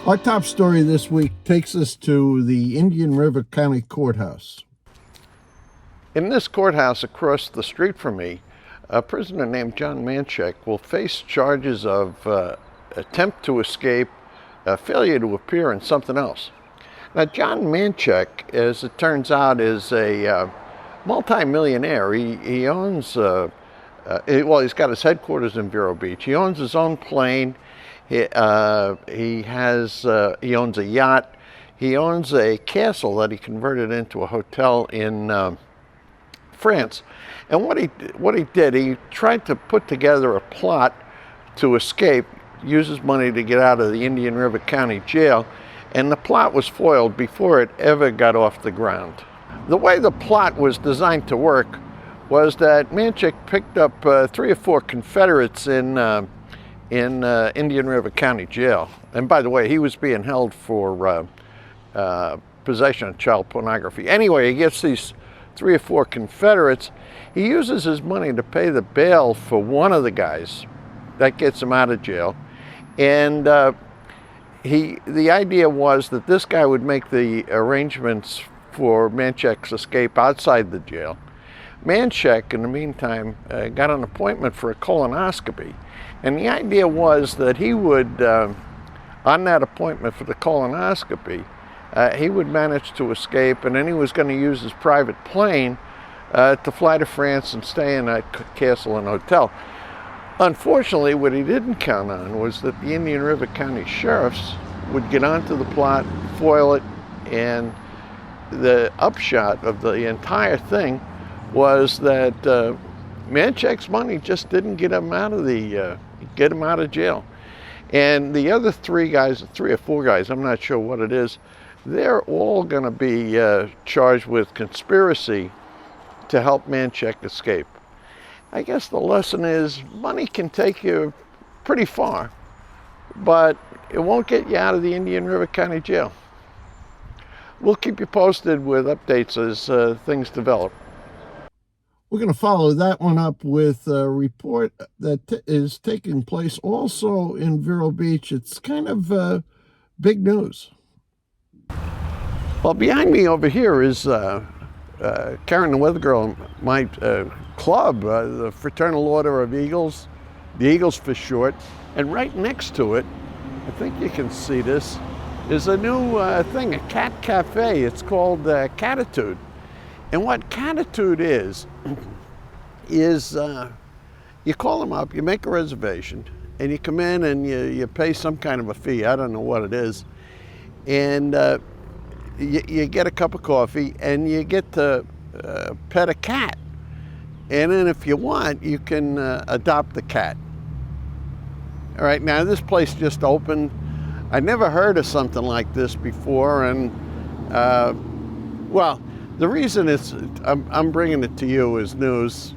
Our top story this week takes us to the Indian River County Courthouse. In this courthouse across the street from me, a prisoner named John Manchek will face charges of attempt to escape, failure to appear, and something else. Now, John Manchek, as it turns out, is a multi-millionaire. He owns, he's got his headquarters in Vero Beach. He owns his own plane. He owns a yacht. He owns a castle that he converted into a hotel in France. And what he did, he tried to put together a plot to escape, use his money to get out of the Indian River County Jail, and the plot was foiled before it ever got off the ground. The way the plot was designed to work was that Manchek picked up 3 or 4 Confederates in Indian River County Jail. And by the way, he was being held for possession of child pornography. Anyway, he gets these 3 or 4 Confederates. He uses his money to pay the bail for one of the guys. That gets him out of jail. And the idea was that this guy would make the arrangements for Manchek's escape outside the jail. Manchek, in the meantime, got an appointment for a colonoscopy. And the idea was that he would, on that appointment for the colonoscopy, he would manage to escape, and then he was going to use his private plane to fly to France and stay in a castle and hotel. Unfortunately, what he didn't count on was that the Indian River County sheriffs would get onto the plot, foil it, and the upshot of the entire thing was that Manchek's money just didn't get him out of jail. And the other 3 guys, 3 or 4 guys, I'm not sure what it is, they're all going to be charged with conspiracy to help Manchek escape. I guess the lesson is money can take you pretty far, but it won't get you out of the Indian River County Jail. We'll keep you posted with updates as things develop. We're going to follow that one up with a report that is taking place also in Vero Beach. It's kind of big news. Well, behind me over here is Karen the Weather Girl, my club, the Fraternal Order of Eagles, the Eagles for short. And right next to it, I think you can see this, is a new thing, a cat cafe. It's called Catitude. And what Catitude is you call them up, you make a reservation, and you come in and you pay some kind of a fee. I don't know what it is. And you get a cup of coffee and you get to pet a cat. And then if you want, you can adopt the cat. All right, now this place just opened. I never heard of something like this before, and well, the reason I'm bringing it to you as news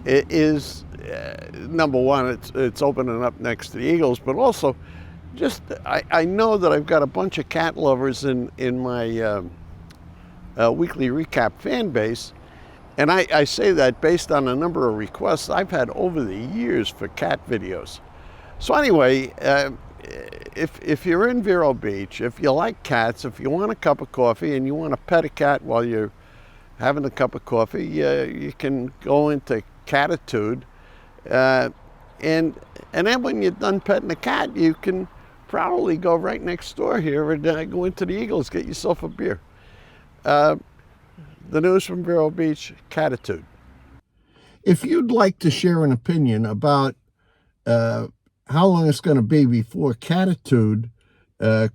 is number one, it's opening up next to the Eagles, but also just I know that I've got a bunch of cat lovers in my weekly recap fan base, and I say that based on a number of requests I've had over the years for cat videos. So anyway, if you're in Vero Beach, if you like cats, if you want a cup of coffee and you want to pet a cat while you're having a cup of coffee, you can go into Catitude, and then when you're done petting the cat, you can probably go right next door here and go into the Eagles, get yourself a beer. The news from Vero Beach, Catitude. If you'd like to share an opinion about how long it's going to be before Catitude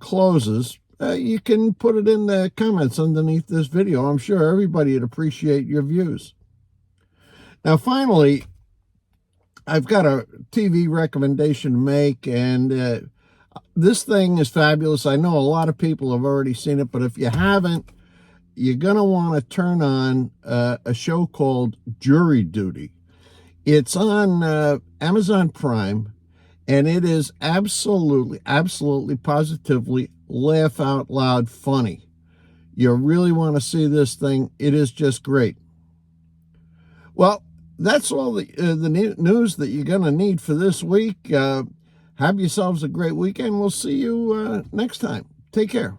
closes, you can put it in the comments underneath this video. I'm sure everybody would appreciate your views. Now, finally, I've got a TV recommendation to make, and this thing is fabulous. I know a lot of people have already seen it, but if you haven't, you're going to want to turn on a show called Jury Duty. It's on Amazon Prime, and it is absolutely, positively laugh out loud funny. You really want to see this thing. It is just great. Well, that's all the news that you're going to need for this week. Have Have yourselves a great weekend. We'll see you next time. Take care.